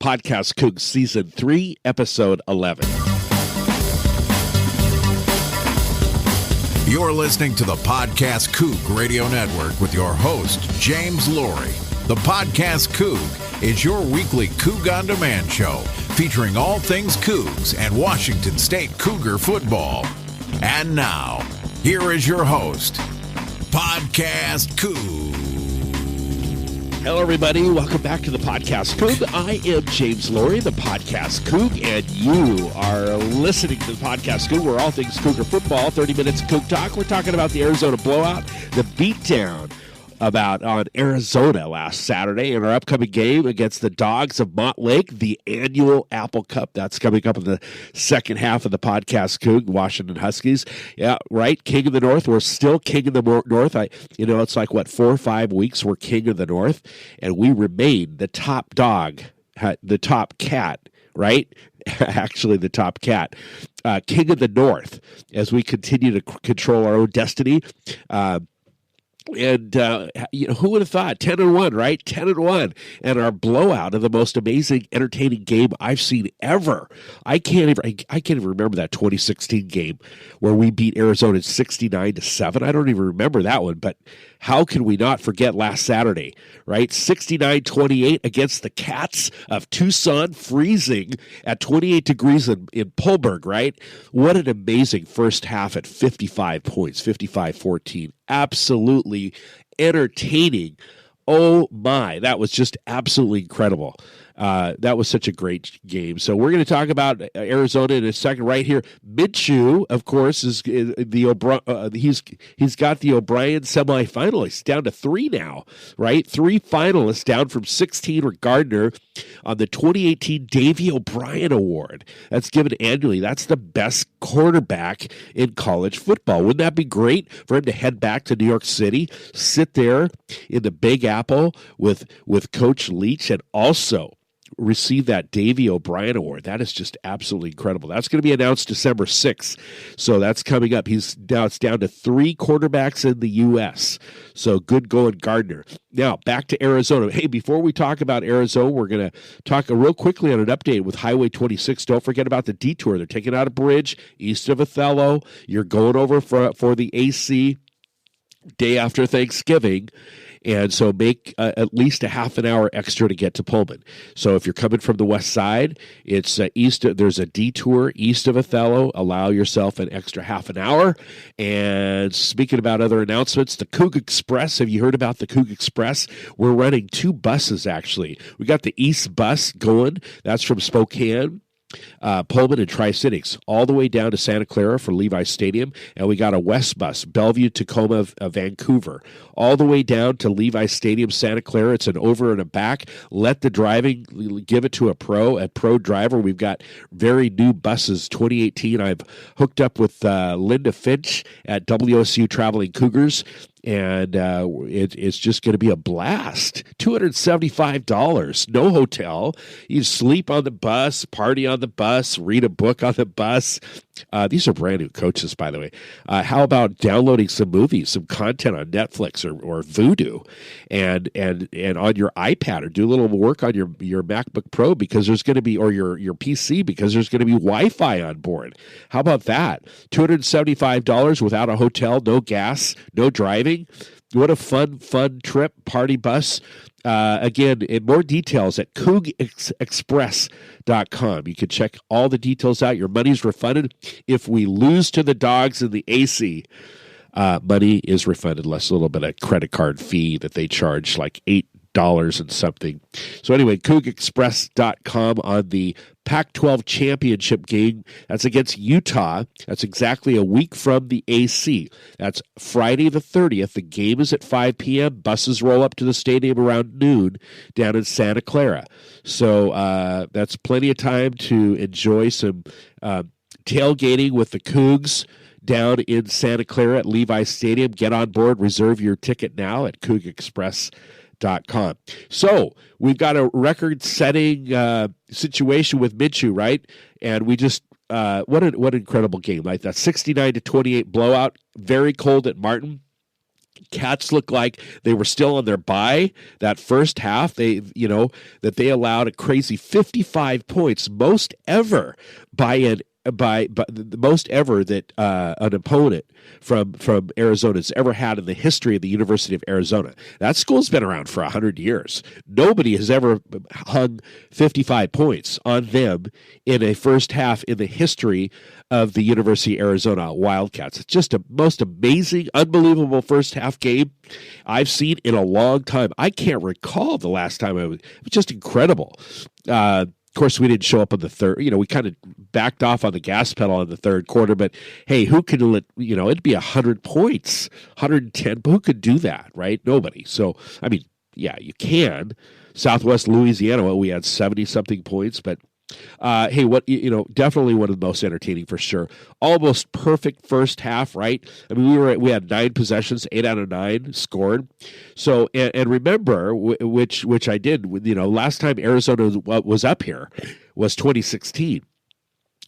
PodcastCoug Season 3, Episode 11. You're listening to the PodcastCoug Radio Network with your host, James Laurie. The PodcastCoug is your weekly Coug On Demand show featuring all things Cougs and Washington State Cougar football. And now, here is your host, PodcastCoug. Hello, everybody. Welcome back to the PodcastCoug. I am James Laurie, the PodcastCoug, and you are listening to the PodcastCoug, where all things Cougar football, 30 minutes of Coug talk. We're talking about the Arizona blowout, the beatdown on Arizona last Saturday, and our upcoming game against the Dawgs of Montlake, the annual Apple Cup. That's coming up in the second half of the PodcastCoug, Washington Huskies. Yeah, right, King of the North. We're still King of the North. It's like, 4 or 5 weeks we're King of the North, and we remain the top dog, the top cat, right? Actually, the top cat. King of the North, as we continue to control our own destiny. And who would have thought? 10-1, right? 10-1, and our blowout of the most amazing, entertaining game I've seen ever. I can't even remember that 2016 game where we beat Arizona 69-7. I don't even remember that one. But how can we not forget last Saturday, right? 69-28 against the Cats of Tucson, freezing at 28 degrees in Pullberg, right? What an amazing first half at 55 points, 55-14. Absolutely entertaining. Oh my, that was just absolutely incredible. That was such a great game. So we're going to talk about Arizona in a second. Right here, Minshew, of course, is the he's got the O'Brien semifinalists down to 3 now, right? 3 finalists down from 16 with Gardner on the 2018 Davey O'Brien Award. That's given annually. That's the best quarterback in college football. Wouldn't that be great for him to head back to New York City, sit there in the Big Apple with Coach Leach, and also receive that Davey O'Brien Award? That is just absolutely incredible. That's going to be announced December 6th, so that's coming up. It's down to 3 quarterbacks in the U.S., so good going, Gardner. Now, back to Arizona. Hey, before we talk about Arizona, we're going to talk real quickly on an update with Highway 26. Don't forget about the detour. They're taking out a bridge east of Othello. You're going over for the AC day after Thanksgiving, and so make at least a half an hour extra to get to Pullman. So if you're coming from the west side, it's there's a detour east of Othello. Allow yourself an extra half an hour. And speaking about other announcements, the Coug Express. Have you heard about the Coug Express? We're running 2 buses, actually. We got the East bus going. That's from Spokane, Pullman, and Tri-Cities, all the way down to Santa Clara for Levi Stadium. And we got a West bus, Bellevue, Tacoma, Vancouver, all the way down to Levi Stadium, Santa Clara. It's an over and a back. Let the driving, give it to a pro driver. We've got very new buses, 2018. I've hooked up with Linda Finch at WSU Traveling Cougars, and it's just going to be a blast. $275, no hotel. You sleep on the bus, party on the bus, read a book on the bus. These are brand new coaches, by the way. How about downloading some movies, some content on Netflix or Vudu, and on your iPad, or do a little work on your MacBook Pro, because there's going to be, or your PC, because there's going to be Wi-Fi on board. How about that? $275 without a hotel, no gas, no driving. What a fun trip, party bus. Again, in more details at CougExpress.com. You can check all the details out. Your money's refunded. If we lose to the Dawgs in the AC, money is refunded, less a little bit of credit card fee that they charge, like $8 and something. So anyway, CougExpress.com on the Pac-12 championship game. That's against Utah. That's exactly a week from the AC. That's Friday the 30th. The game is at 5 p.m. Buses roll up to the stadium around noon down in Santa Clara. So that's plenty of time to enjoy some tailgating with the Cougs down in Santa Clara at Levi Stadium. Get on board. Reserve your ticket now at CougExpress.com. So we've got a record-setting situation with Minshew, right? And we just what an incredible game, like that 69-28 blowout. Very cold at Martin. Cats looked like they were still on their bye that first half. That they allowed a crazy 55 points, most ever by the most ever that an opponent from Arizona's ever had in the history of the University of Arizona. That school's been around for 100 years. Nobody has ever hung 55 points on them in a first half in the history of the University of Arizona Wildcats. It's just a most amazing, unbelievable first half game I've seen in a long time. I can't recall the last time it was just incredible. Of course, we didn't show up on the third. We kind of backed off on the gas pedal in the third quarter. But hey, who could let? It'd be 100 points, 110. But who could do that, right? Nobody. So I mean, yeah, you can. Southwest Louisiana, we had 70-something points, but. Hey, definitely one of the most entertaining for sure. Almost perfect first half, right? I mean, we had 9 possessions, 8 out of 9 scored. So, and remember, which I did, last time Arizona was up here was 2016.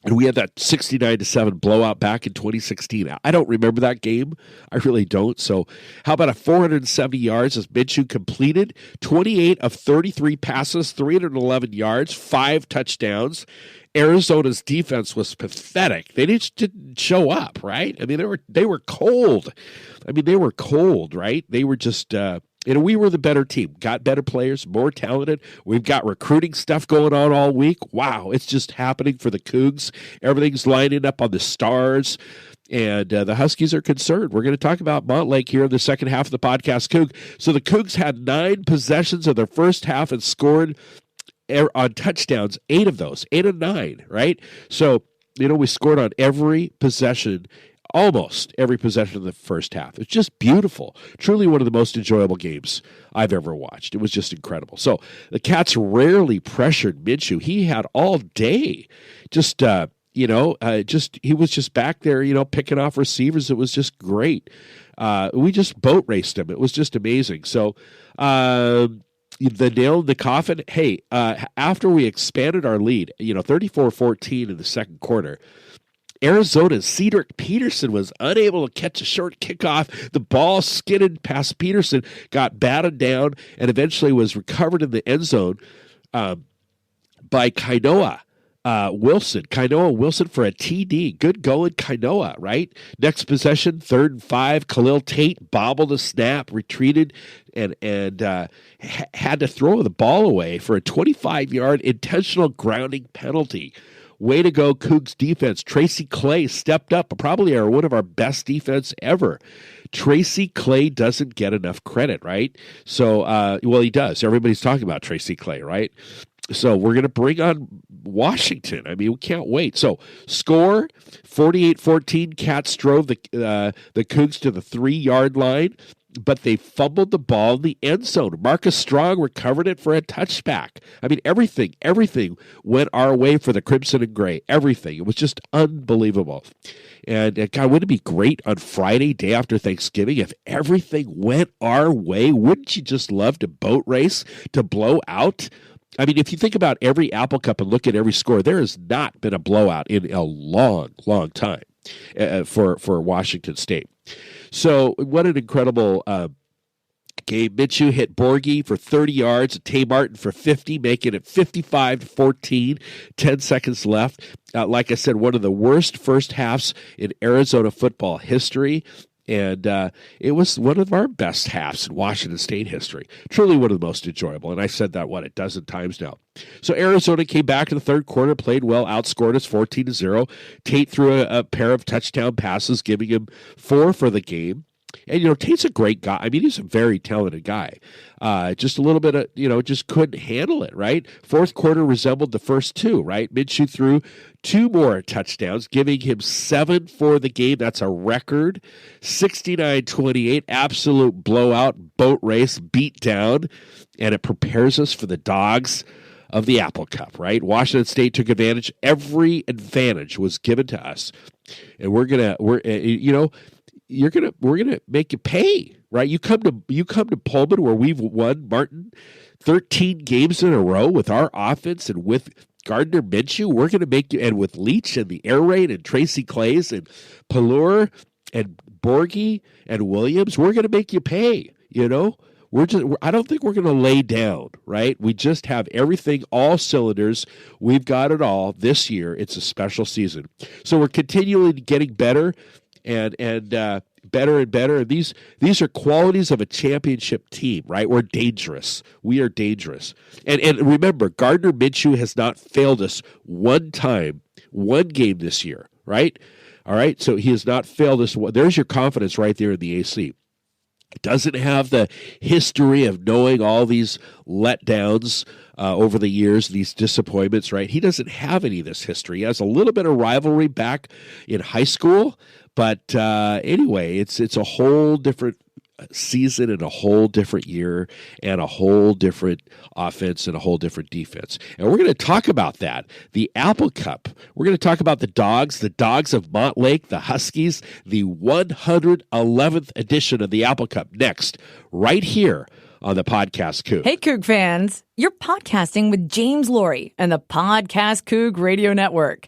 And we had that 69-7 blowout back in 2016. I don't remember that game. I really don't. So how about a 470 yards as Minshew completed 28 of 33 passes, 311 yards, 5 touchdowns. Arizona's defense was pathetic. They just didn't show up, right? I mean, they were cold. I mean, they were cold, right? They were just we were the better team, got better players, more talented. We've got recruiting stuff going on all week. Wow, it's just happening for the Cougs. Everything's lining up on the stars, and the Huskies are concerned. We're going to talk about Montlake here in the second half of the podcast, Coug. So the Cougs had 9 possessions of their first half and scored on touchdowns, 8 of those, 8 of 9, right? So, we scored on every possession, almost every possession of the first half. It's just beautiful. Truly one of the most enjoyable games I've ever watched. It was just incredible. So the Cats rarely pressured Minshew. He had all day. He was just back there, picking off receivers. It was just great. We just boat raced him. It was just amazing. So the nail in the coffin, hey, after we expanded our lead, 34-14 in the second quarter, Arizona's Cedric Peterson was unable to catch a short kickoff. The ball skidded past Peterson, got batted down, and eventually was recovered in the end zone by Kainoa Wilson. Kainoa Wilson for a TD. Good going, Kainoa, right? Next possession, 3rd and 5. Khalil Tate bobbled a snap, retreated, and had to throw the ball away for a 25-yard intentional grounding penalty. Way to go, Cougs defense. Tracy Clay stepped up, probably one of our best defense ever. Tracy Clay doesn't get enough credit, right? So, he does. Everybody's talking about Tracy Clay, right? So we're going to bring on Washington. I mean, we can't wait. So score, 48-14. Cats drove the Cougs to the 3-yard line, but they fumbled the ball in the end zone. Marcus Strong recovered it for a touchback. I mean, everything went our way for the Crimson and Gray. Everything. It was just unbelievable. And God, wouldn't it be great on Friday, day after Thanksgiving, if everything went our way? Wouldn't you just love to boat race, to blow out? I mean, if you think about every Apple Cup and look at every score, there has not been a blowout in a long, long time for Washington State. So what an incredible game. Minshew hit Borghi for 30 yards, Tay Martin for 50, making it 55-14, 10 seconds left. Like I said, one of the worst first halves in Arizona football history. And it was one of our best halves in Washington State history. Truly one of the most enjoyable. And I said that, a dozen times now. So Arizona came back in the third quarter, played well, outscored us 14-0. Tate threw a pair of touchdown passes, giving him 4 for the game. And, Tate's a great guy. I mean, he's a very talented guy. Just a little bit of, just couldn't handle it, right? Fourth quarter resembled the first 2, right? Minshew threw 2 more touchdowns, giving him 7 for the game. That's a record. 69-28, absolute blowout, boat race, beat down. And it prepares us for the Dawgs of the Apple Cup, right? Washington State took advantage. Every advantage was given to us. And we're gonna make you pay, right? You come to Pullman, where we've won, Martin, 13 games in a row with our offense and with Gardner Minshew. We're gonna make you, and with Leach and the air raid and Tracy Clays and Pallure And Borgie and Williams, we're going to make you pay, I don't think we're going to lay down, right? We just have everything, all cylinders. We've got it all this year. It's a special season. So we're continually getting better and better and better. And these are qualities of a championship team, right? We're dangerous. We are dangerous. And remember, Gardner Minshew has not failed us one time, one game this year, right? All right, so he has not failed us. There's your confidence right there in the AC. Doesn't have the history of knowing all these letdowns over the years, these disappointments, right? He doesn't have any of this history. He has a little bit of rivalry back in high school, but anyway, it's a whole different season and a whole different year and a whole different offense and a whole different defense. And we're going to talk about that. The Apple Cup. We're going to talk about the Dawgs of Montlake, the Huskies, the 111th edition of the Apple Cup next, right here on the Podcast Coug. Hey, Coug fans. You're podcasting with James Laurie and the Podcast Coug Radio Network.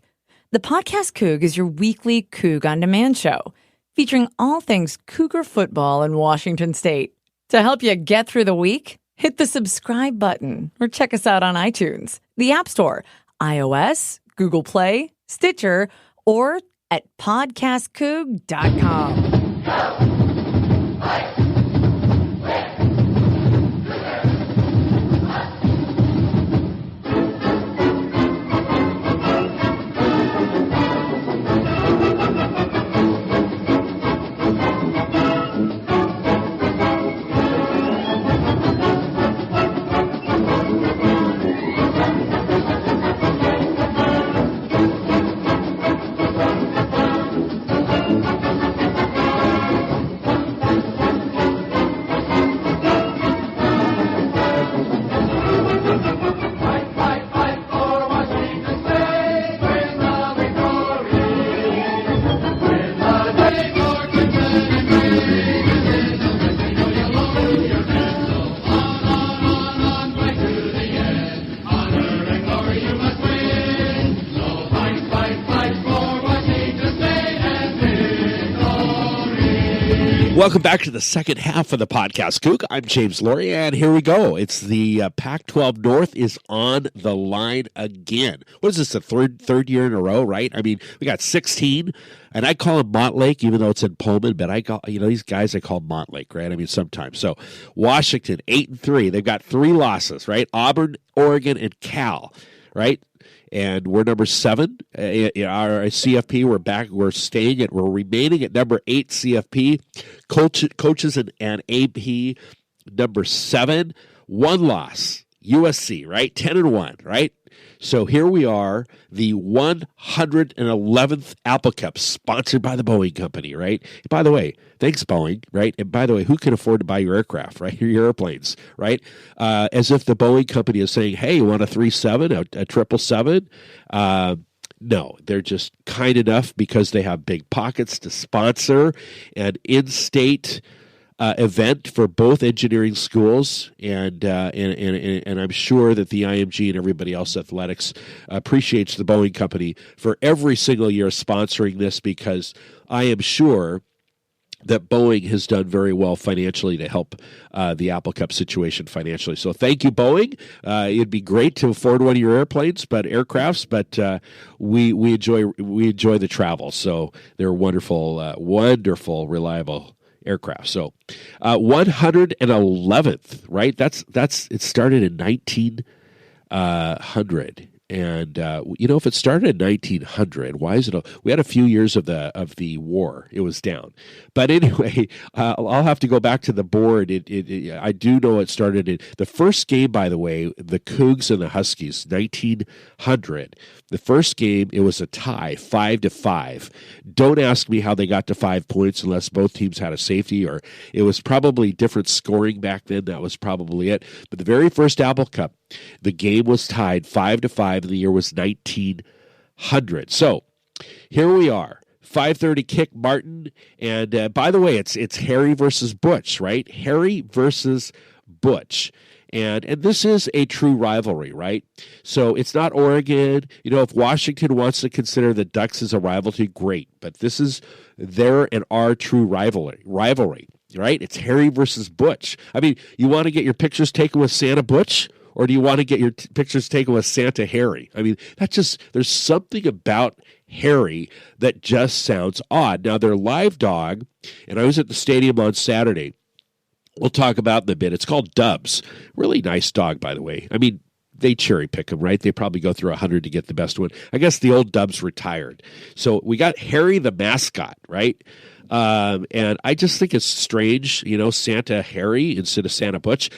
The Podcast Coug is your weekly Coug on Demand show, featuring all things Cougar football in Washington State. To help you get through the week, hit the subscribe button or check us out on iTunes, the App Store, iOS, Google Play, Stitcher, or at podcastcoug.com. Welcome back to the second half of the Podcast Coug. I'm James Laurie, and here we go. It's the Pac-12 North is on the line again. What is this, the third year in a row, right? I mean, we got 16, and I call them Montlake, even though it's in Pullman, but I call, these guys I call Montlake, right? I mean, sometimes. So Washington, 8-3. They've got 3 losses, right? Auburn, Oregon, and Cal, right? And we're number 7. Our CFP, we're remaining at number 8 CFP. Coaches and AP, number 7. 1 loss, USC, right? 10-1, right? So here we are, the 111th Apple Cup, sponsored by the Boeing Company, right? By the way, thanks, Boeing, right? And by the way, who can afford to buy your aircraft, right? Your airplanes, right? As if the Boeing Company is saying, hey, you want a 777, a 777? No, they're just kind enough because they have big pockets to sponsor an in-state event for both engineering schools, and I'm sure that the IMG and everybody else athletics appreciates the Boeing Company for every single year sponsoring this, because I am sure that Boeing has done very well financially to help the Apple Cup situation financially. So thank you, Boeing. It'd be great to afford one of your aircrafts, but we enjoy the travel. So they're wonderful, wonderful, reliable aircraft. So 111th, right? That's it started in 1900. And if it started in 1900, why is it? We had a few years of the war; it was down. But anyway, I'll have to go back to the board. I do know it started in the first game. By the way, the Cougs and the Huskies, 1900. The first game, it was a tie, 5-5. Don't ask me how they got to 5 points unless both teams had a safety, or it was probably different scoring back then. That was probably it. But the very first Apple Cup, the game was tied 5-5, and the year was 1900. So here we are, 5:30 kick, Martin. And by the way, it's Harry versus Butch, right? Harry versus Butch. And this is a true rivalry, right? So it's not Oregon. If Washington wants to consider the Ducks as a rivalry, great. But this is their and our true rivalry, right? It's Harry versus Butch. I mean, you want to get your pictures taken with Santa Butch? Or do you want to get your pictures taken with Santa Harry? I mean, there's something about Harry that just sounds odd. Now, their live dog, and I was at the stadium on Saturday. We'll talk about it in a bit. It's called Dubs. Really nice dog, by the way. I mean, they cherry pick them, right? They probably go through 100 to get the best one. I guess the old Dubs retired. So we got Harry the mascot, right? And I just think it's strange, Santa Harry instead of Santa Butch.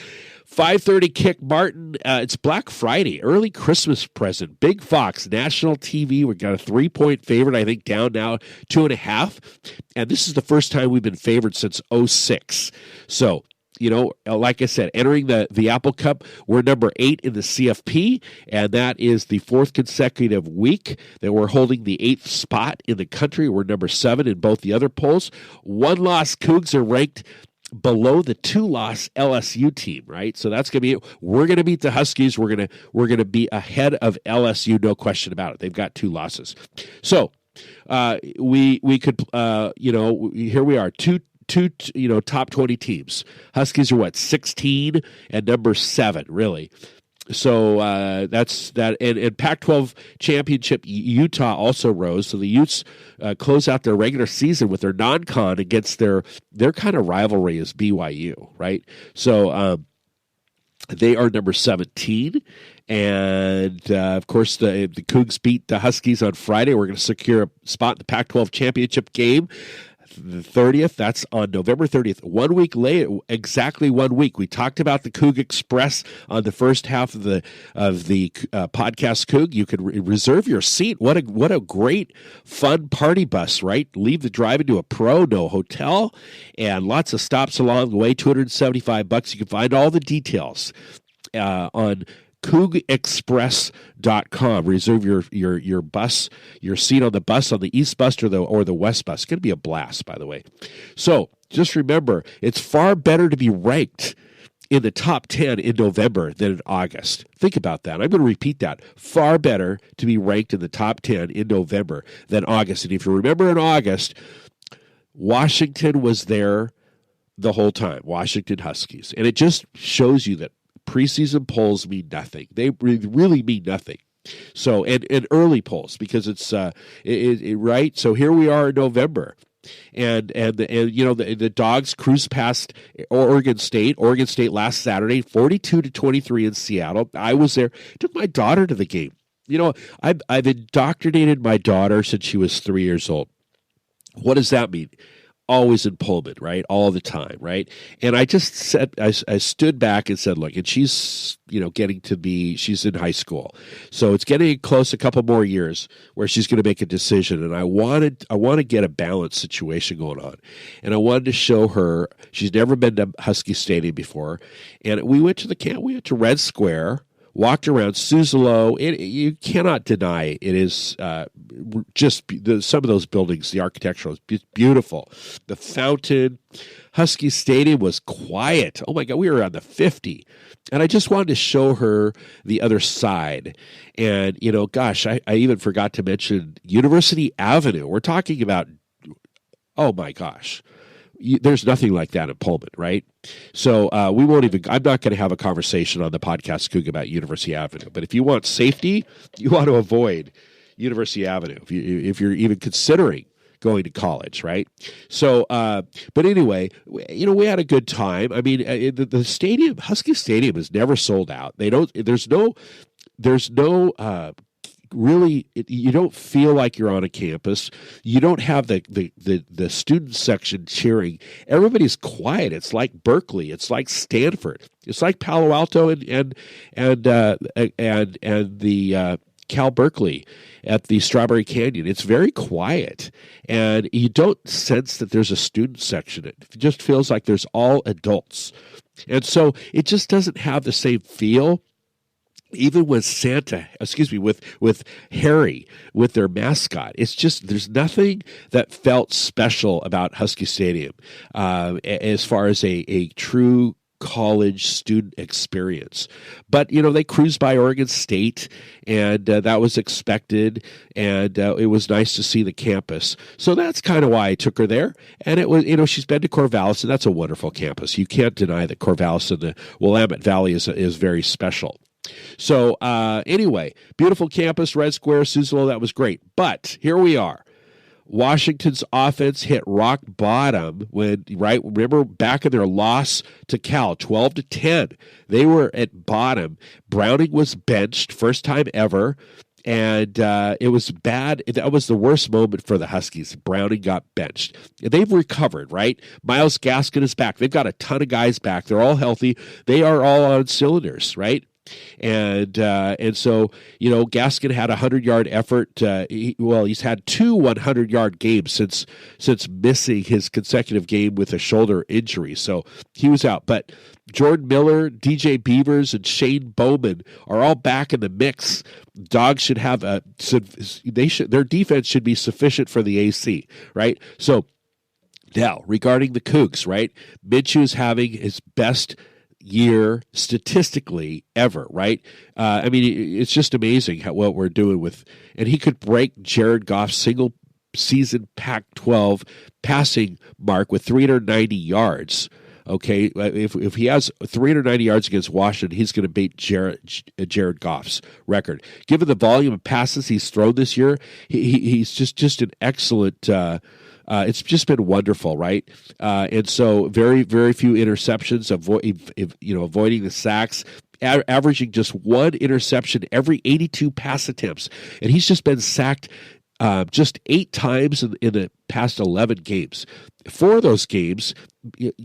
5:30 kick, Martin. It's Black Friday, early Christmas present. Big Fox, national TV. We've got a 3-point favorite, I think, down now 2.5. And this is the first time we've been favored since 2006. So, like I said, entering the Apple Cup, we're number 8 in the CFP, and that is the 4th consecutive week that we're holding the 8th spot in the country. We're number 7 in both the other polls. 1-loss Cougs are ranked below the 2-loss LSU team, right? So that's going to be it. We're going to beat the Huskies. We're going to be ahead of LSU, no question about it. They've got 2 losses. So we could here we are, two top 20 teams. Huskies are 16 and number 7, really. So that's that. And Pac-12 championship, Utah also rose. So the Utes close out their regular season with their non-con against their kind of rivalry is BYU, right? So they are number 17. And, of course, the Cougs beat the Huskies on Friday. We're going to secure a spot in the Pac-12 championship game. The 30th, that's on November 30th. 1 week later, exactly 1 week. We talked about the Coug Express on the first half of the podcast Coug. You could reserve your seat. What a great, fun party bus, right? Leave the drive into a pro, no hotel, and lots of stops along the way. $275. You can find all the details on CougExpress.com. Reserve your bus, your seat on the bus, on the East Bus or the West Bus. It's going to be a blast, by the way. So just remember, it's far better to be ranked in the top 10 in November than in August. Think about that. I'm going to repeat that. Far better to be ranked in the top 10 in November than August. And if you remember in August, Washington was there the whole time, Washington Huskies. And it just shows you that preseason polls mean nothing. They really mean nothing. So, and early polls, because it's right. So here we are in November, and the Dawgs cruised past Oregon State last Saturday, 42-23 in Seattle. I was there. Took my daughter to the game. I've indoctrinated my daughter since she was 3 years old. What does that mean? Always in Pullman, right? All the time, right? And I just said, I stood back and said, look, and she's, she's in high school. So it's getting close a couple more years where she's going to make a decision. And I want to get a balanced situation going on. And I wanted to show her, she's never been to Husky Stadium before. And we went to the camp, we went to Red Square, walked around Suzzallo. You cannot deny it is just some of those buildings, the architectural is beautiful. The fountain, Husky Stadium was quiet. Oh my God, we were on the 50. And I just wanted to show her the other side. And, gosh, I even forgot to mention University Avenue. We're talking about, oh my gosh. There's nothing like that in Pullman, right? So I'm not going to have a conversation on the podcast Coug about University Avenue. But if you want safety, you want to avoid University Avenue if you're even considering going to college, right? So, but anyway, we had a good time. I mean, the stadium, Husky Stadium, is never sold out. There's no really, you don't feel like you're on a campus. You don't have the student section cheering. Everybody's quiet. It's like Berkeley. It's like Stanford. It's like Palo Alto and the Cal Berkeley at the Strawberry Canyon. It's very quiet, and you don't sense that there's a student section. It just feels like there's all adults, and so it just doesn't have the same feel. Even with with Harry, with their mascot, it's just, there's nothing that felt special about Husky Stadium as far as a true college student experience. But, they cruised by Oregon State, and that was expected, and it was nice to see the campus. So that's kind of why I took her there. And it was, she's been to Corvallis, and that's a wonderful campus. You can't deny that Corvallis and the Willamette Valley is very special. So anyway, beautiful campus, Red Square, Suzzallo, that was great. But here we are. Washington's offense hit rock bottom remember back in their loss to Cal, 12-10. They were at bottom. Browning was benched, first time ever, and it was bad. That was the worst moment for the Huskies. Browning got benched. They've recovered, right? Miles Gaskin is back. They've got a ton of guys back. They're all healthy. They are all on cylinders, right? And so, Gaskin had a 100-yard effort. He's had two 100-yard games since missing his consecutive game with a shoulder injury. So he was out. But Jordan Miller, DJ Beavers, and Shane Bowman are all back in the mix. Dawgs should have their defense should be sufficient for the AC, right? So now, regarding the Cougs, right? Minshew is having his best year statistically ever, right? It's just amazing what we're doing with, and he could break Jared Goff's single season Pac-12 passing mark with 390 yards. Okay, if he has 390 yards against Washington, he's going to beat Jared Goff's record. Given the volume of passes he's thrown this year, he's just an excellent. It's just been wonderful, right? And so very, very few interceptions, avoiding the sacks, averaging just one interception every 82 pass attempts. And he's just been sacked just 8 times in the past 11 games. 4 of those games,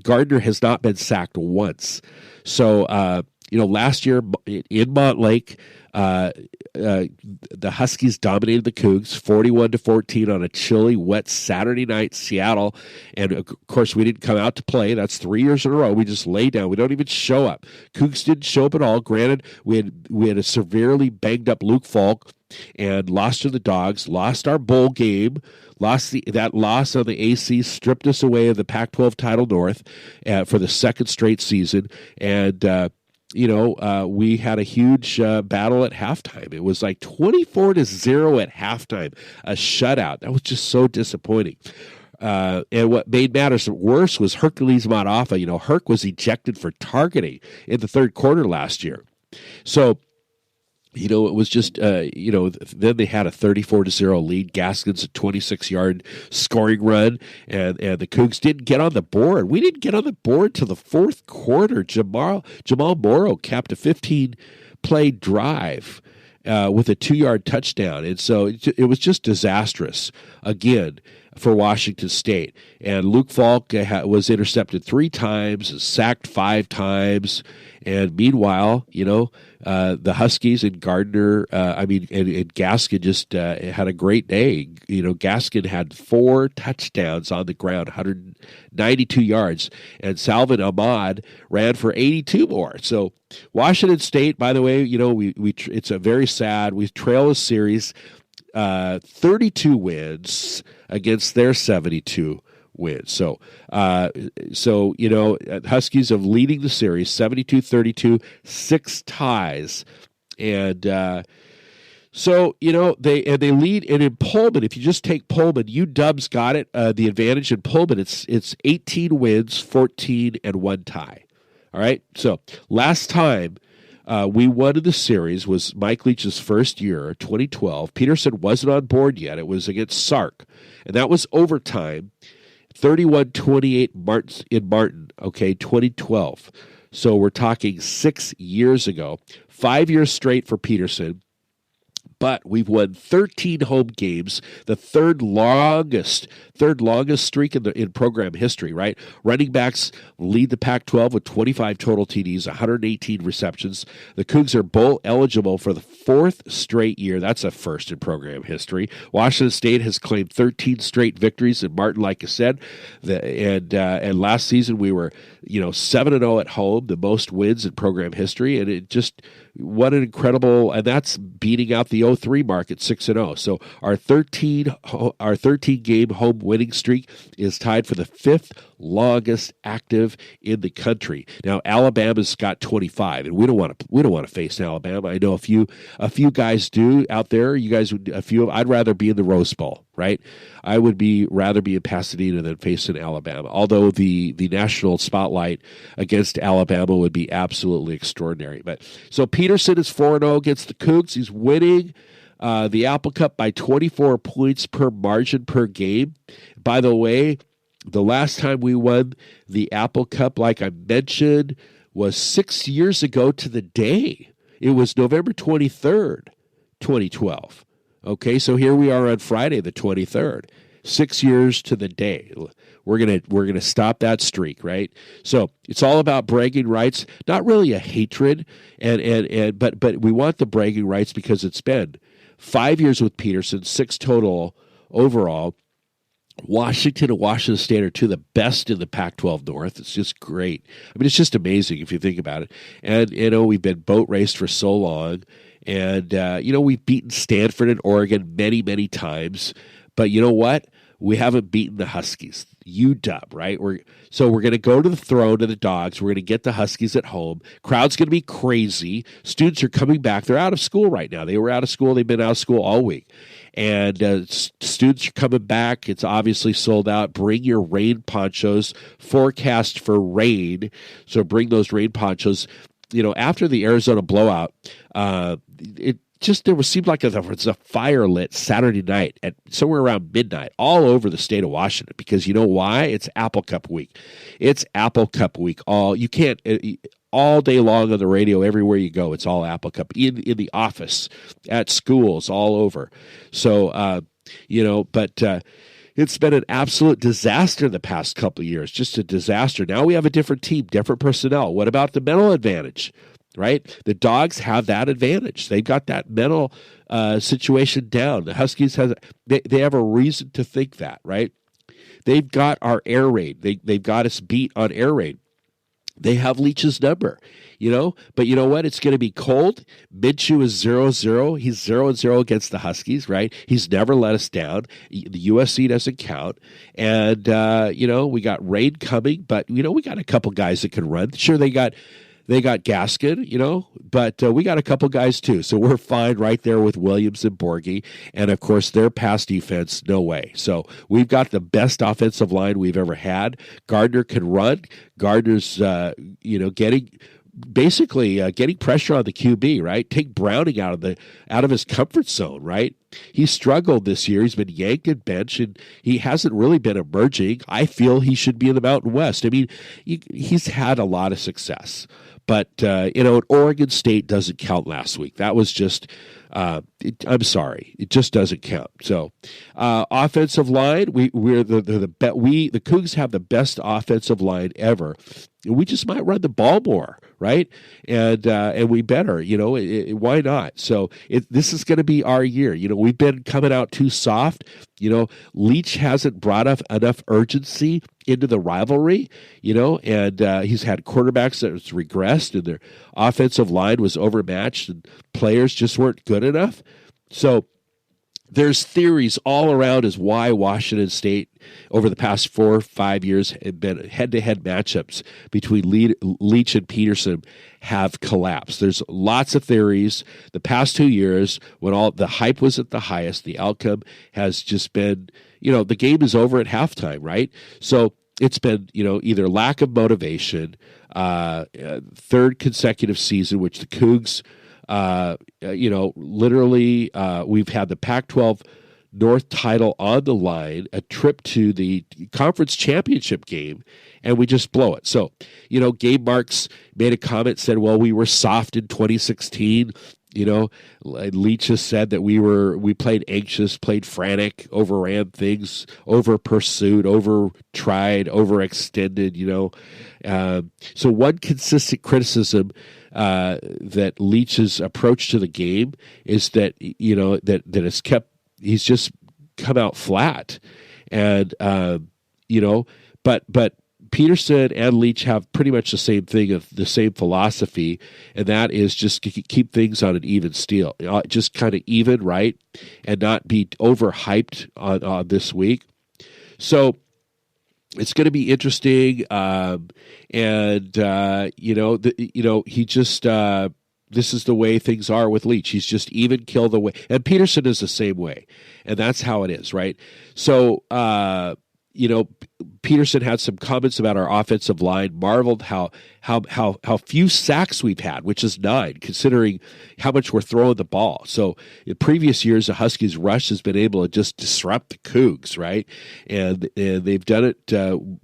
Gardner has not been sacked once. So, last year in Montlake, the Huskies dominated the Cougs 41-14 on a chilly, wet Saturday night, Seattle. And of course, we didn't come out to play. That's 3 years in a row. We just lay down. We don't even show up. Cougs didn't show up at all. Granted, we had a severely banged up Luke Falk and lost to the Dawgs, lost our bowl game, that loss on the AC stripped us away of the Pac-12 title North for the second straight season. And, we had a huge battle at halftime. It was like 24-0 at halftime, a shutout. That was just so disappointing. And what made matters worse was Hercules Matafa. Herc was ejected for targeting in the third quarter last year. So, it was just, then they had a 34-0 lead. Gaskin's a 26-yard scoring run, and the Cougs didn't get on the board. We didn't get on the board till the fourth quarter. Jamal Morrow capped a 15-play drive with a 2-yard touchdown. And so it was just disastrous, again, for Washington State. And Luke Falk was intercepted 3 times, sacked 5 times. And meanwhile, the Huskies and Gardner, and Gaskin just had a great day. Gaskin had 4 touchdowns on the ground, 192 yards, and Salvin Ahmad ran for 82 more. So Washington State, by the way, it's a very sad. We trail a series, 32 wins against their 72 wins. So, Huskies of leading the series 72-32, 6 ties, and they lead. And in Pullman, if you just take Pullman, UW's got it the advantage in Pullman. It's 18 wins, 14 and 1 tie. All right. So last time we won in the series was Mike Leach's first year, 2012. Peterson wasn't on board yet. It was against Sark, and that was overtime. 31-28 in Martin, 2012. So we're talking 6 years ago, 5 years straight for Peterson. But we've won 13 home games, the third longest streak in program history, right? Running backs lead the Pac-12 with 25 total TDs, 118 receptions. The Cougs are bowl eligible for the 4th straight year. That's a first in program history. Washington State has claimed 13 straight victories in Martin, like I said. And last season we were, 7-0 at home, the most wins in program history. And it just, what an incredible, and that's beating out the 103 mark at 6-0. So our 13 game home winning streak is tied for the 5th longest active in the country. Now Alabama's got 25, and we don't want to face Alabama. I know a few guys do out there. You guys would I'd rather be in the Rose Bowl, right? I would rather be in Pasadena than facing Alabama. Although the national spotlight against Alabama would be absolutely extraordinary. But so Peterson is 4-0 against the Cougs. He's winning the Apple Cup by 24 points per margin per game. By the way, the last time we won the Apple Cup, like I mentioned, was 6 years ago to the day. It was November 23rd, 2012. Okay, so here we are on Friday, the 23rd. 6 years to the day. We're gonna stop that streak, right? So it's all about bragging rights, not really a hatred, but we want the bragging rights because it's been 5 years with Peterson, 6 total overall. Washington and Washington State are two of the best in the Pac-12 North. It's just great. I mean, it's just amazing if you think about it. And, we've been boat raced for so long. And, we've beaten Stanford and Oregon many, many times. But you know what? We haven't beaten the Huskies. UW, right? We're going to go to the throne to the Dawgs. We're going to get the Huskies at home. Crowd's going to be crazy. Students are coming back. They're out of school right now. They were out of school. They've been out of school all week. And students are coming back. It's obviously sold out. Bring your rain ponchos. Forecast for rain. So bring those rain ponchos. After the Arizona blowout, seemed like there was a fire lit Saturday night at somewhere around midnight all over the state of Washington, because you know why? It's Apple Cup week. It's Apple Cup week. All day long on the radio, everywhere you go, it's all Apple Cup. In the office, at schools, all over. So, it's been an absolute disaster the past couple of years, just a disaster. Now we have a different team, different personnel. What about the mental advantage? Right? The Dawgs have that advantage. They've got that mental situation down. The Huskies they have a reason to think that, right? They've got our air raid. They've got us beat on air raid. They have Leach's number, But you know what? It's going to be cold. Minshew is 0-0. He's 0-0 against the Huskies, right? He's never let us down. The USC doesn't count. And, we got rain coming, but, we got a couple guys that can run. Sure, they got Gaskin, but we got a couple guys too. So we're fine right there with Williams and Borghi. And, of course, their pass defense, no way. So we've got the best offensive line we've ever had. Gardner can run. Gardner's, getting pressure on the QB, right? Take Browning out of his comfort zone, right? He struggled this year. He's been yanked and benched, and he hasn't really been emerging. I feel he should be in the Mountain West. I mean, he's had a lot of success. But, Oregon State doesn't count last week. That was just, I'm sorry, it just doesn't count. So, offensive line, the Cougs have the best offensive line ever. We just might run the ball more, right? And we better, why not? So this is going to be our year. We've been coming out too soft. Leach hasn't brought up enough urgency into the rivalry, and he's had quarterbacks that was regressed, and their offensive line was overmatched, and players just weren't good enough. So there's theories all around as why Washington State over the past 4 or 5 years have been head-to-head matchups between Leach and Peterson have collapsed. There's lots of theories. The past 2 years, when all the hype was at the highest, the outcome has just been, the game is over at halftime, right? So it's been, either lack of motivation, third consecutive season, which the Cougs literally, we've had the Pac-12 North title on the line, a trip to the conference championship game, and we just blow it. So, Gabe Marks made a comment, said, well, we were soft in 2016. Leach has said that we played anxious, played frantic, overran things, over pursued, over tried, overextended, So one consistent criticism that Leach's approach to the game is that, he's just come out flat. And, but Peterson and Leach have pretty much the same thing, the same philosophy, and that is just to keep things on an even steel, just kind of even, right, and not be overhyped on this week. So it's going to be interesting, he just this is the way things are with Leach. He's just even kill the way, and Peterson is the same way, and that's how it is, right? So Peterson had some comments about our offensive line, marveled how few sacks we've had, which is 9, considering how much we're throwing the ball. So in previous years, the Huskies' rush has been able to just disrupt the Cougs, right? And they've done it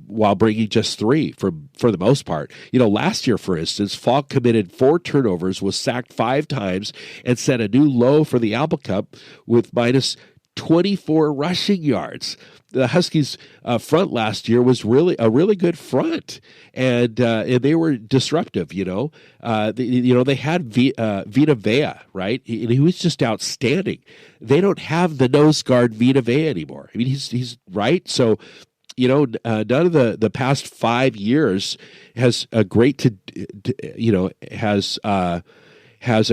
while bringing just 3 for the most part. Last year, for instance, Falk committed 4 turnovers, was sacked 5 times, and set a new low for the Apple Cup with minus 24 rushing yards. The Huskies' front last year was really a really good front, and they were disruptive. They had Vita Vea, right? He was just outstanding. They don't have the nose guard Vita Vea anymore. I mean, he's right. So, none of the past 5 years has a great has a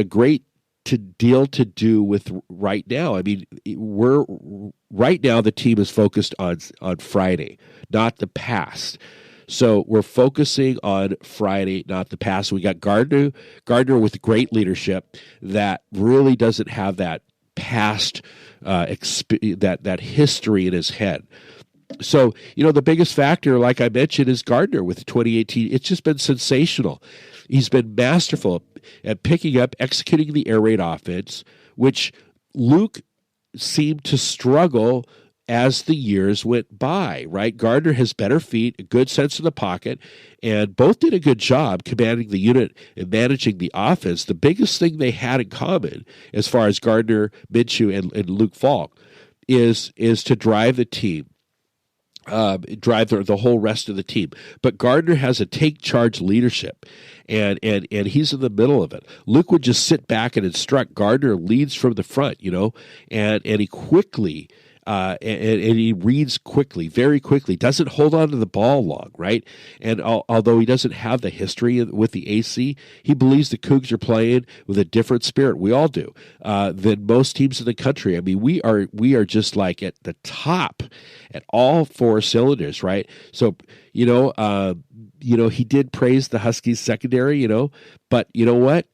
great deal to do with right now. I mean, right now the team is focused on Friday, not the past. So we're focusing on Friday, not the past. We got Gardner with great leadership that really doesn't have that past that history in his head. So, the biggest factor, like I mentioned, is Gardner with 2018. It's just been sensational. He's been masterful at picking up, executing the air raid offense, which Luke seemed to struggle as the years went by, right? Gardner has better feet, a good sense of the pocket, and both did a good job commanding the unit and managing the offense. The biggest thing they had in common, as far as Gardner, Minshew, and Luke Falk, is to drive the team. Drive the whole rest of the team. But Gardner has a take charge leadership, and he's in the middle of it. Luke would just sit back and instruct. Gardner leads from the front, and he quickly and he reads quickly, very quickly, doesn't hold on to the ball long, right? And although he doesn't have the history with the AC, he believes the Cougs are playing with a different spirit. We all do, than most teams in the country. I mean, we are just like at the top at all 4 cylinders, right? So, he did praise the Huskies secondary, but you know what?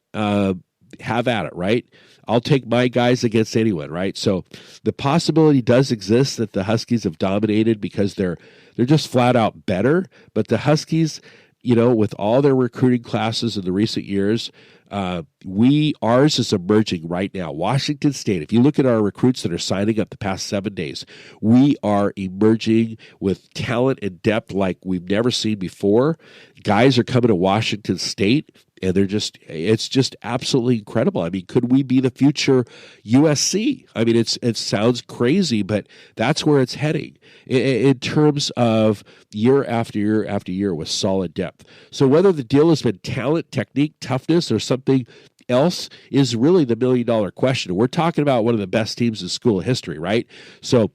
Have at it, right? I'll take my guys against anyone, right? So the possibility does exist that the Huskies have dominated because they're just flat out better. But the Huskies, with all their recruiting classes in the recent years, ours is emerging right now. Washington State, if you look at our recruits that are signing up the past 7 days, we are emerging with talent and depth like we've never seen before. Guys are coming to Washington State, and it's just absolutely incredible. I mean, could we be the future USC? I mean, it sounds crazy, but that's where it's heading in terms of year after year after year with solid depth. So whether the deal has been talent, technique, toughness, or something else is really the $1 million question. We're talking about one of the best teams in school history, right? So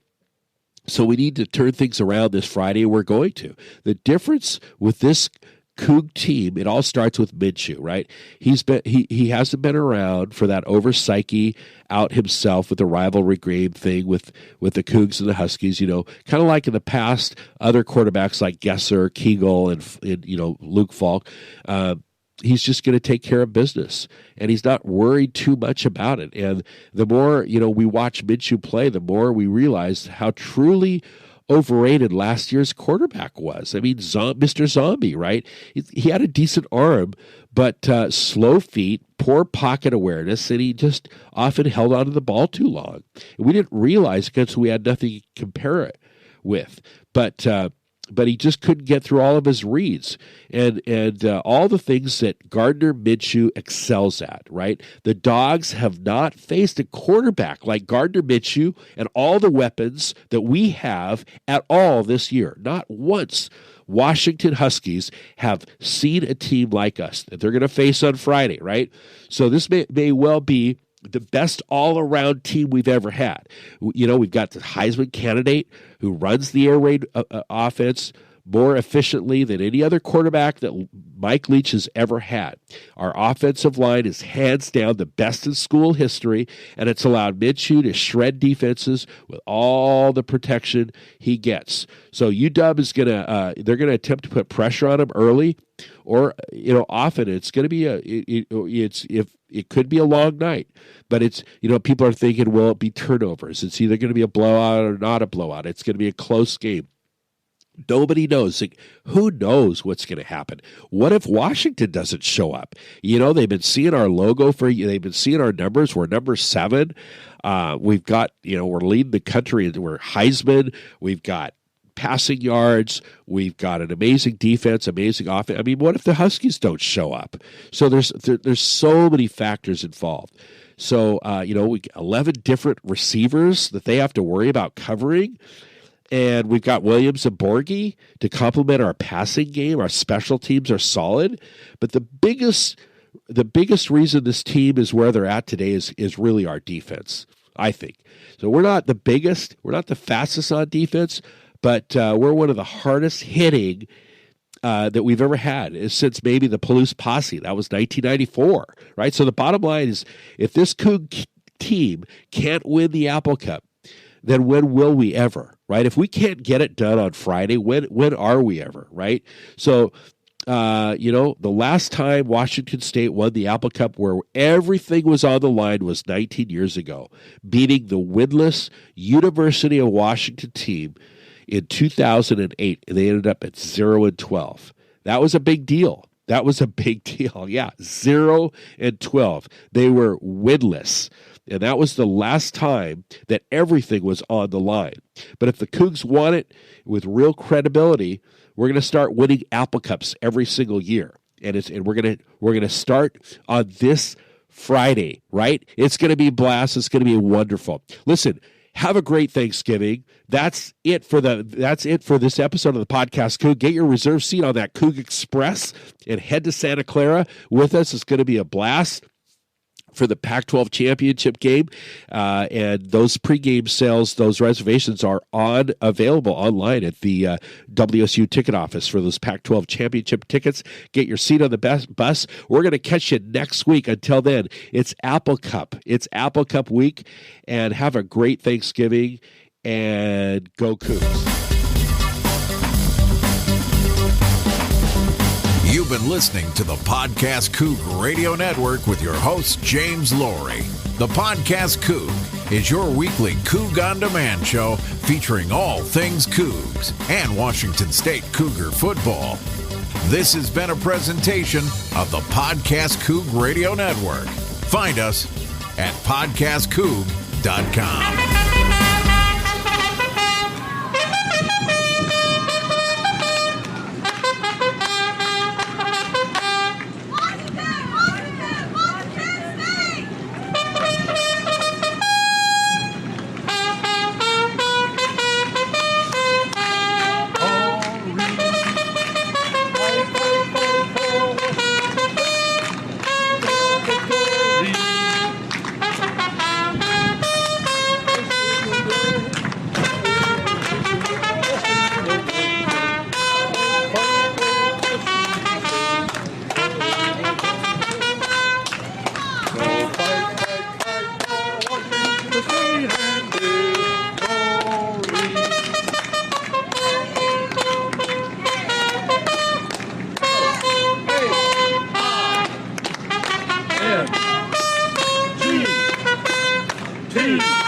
we need to turn things around this Friday, and we're going to. The difference with this Coug team, it all starts with Minshew, right? He hasn't been around for that over-psyche out himself with the rivalry game thing with the Cougs and the Huskies, kind of like in the past, other quarterbacks like Gesser, Kegel, and Luke Falk. He's just going to take care of business, and he's not worried too much about it. And the more, we watch Minshew play, the more we realize how truly overrated last year's quarterback was. I mean, Mr. Zombie, right? He had a decent arm, but slow feet, poor pocket awareness, and he just often held onto the ball too long. And we didn't realize because we had nothing to compare it with. But he just couldn't get through all of his reads and all the things that Gardner Minshew excels at, right? The Dawgs have not faced a quarterback like Gardner Minshew and all the weapons that we have at all this year. Not once. Washington Huskies have seen a team like us that they're going to face on Friday, right? So this may well be the best all-around team we've ever had. We've got the Heisman candidate who runs the air raid offense, more efficiently than any other quarterback that Mike Leach has ever had. Our offensive line is hands down the best in school history, and it's allowed Minshew to shred defenses with all the protection he gets. So UW is they're gonna attempt to put pressure on him early, or often it's going to be it could be a long night, but it's people are thinking, will it be turnovers? It's either going to be a blowout or not a blowout. It's going to be a close game. Nobody knows. Like, who knows what's going to happen? What if Washington doesn't show up? They've been seeing our logo they've been seeing our numbers. We're number 7. We've got, we're leading the country. We're Heisman. We've got passing yards. We've got an amazing defense, amazing offense. I mean, what if the Huskies don't show up? So there's so many factors involved. So, we 11 different receivers that they have to worry about covering. And we've got Williams and Borghi to complement our passing game. Our special teams are solid. But the biggest reason this team is where they're at today is really our defense, I think. So we're not the biggest, we're not the fastest on defense, but we're one of the hardest hitting that we've ever had since maybe the Palouse Posse. That was 1994, right? So the bottom line is, if this Coug team can't win the Apple Cup, then when will we ever, right? If we can't get it done on Friday, when are we ever, right? So, the last time Washington State won the Apple Cup where everything was on the line was 19 years ago, beating the winless University of Washington team in 2008. And they ended up at 0-12. That was a big deal. Yeah, 0-12. They were winless. And that was the last time that everything was on the line. But if the Cougs want it with real credibility, we're going to start winning Apple Cups every single year. And we're going to start on this Friday, right? It's going to be a blast. It's going to be wonderful. Listen, have a great Thanksgiving. That's it for this episode of the Podcast Coug. Get your reserve seat on that Coug Express and head to Santa Clara with us. It's going to be a blast for the Pac-12 championship game, and those pregame sales, those reservations are available online at the WSU ticket office for those Pac-12 championship tickets. Get your seat on the bus. We're going to catch you next week. Until then, it's Apple Cup. It's Apple Cup week, and have a great Thanksgiving, and go Cougs. You've been listening to the Podcast Coug Radio Network with your host, James Laurie. The Podcast Coug is your weekly Coug on Demand show featuring all things Cougs and Washington State Cougar football. This has been a presentation of the Podcast Coug Radio Network. Find us at podcastcoug.com. N-G-T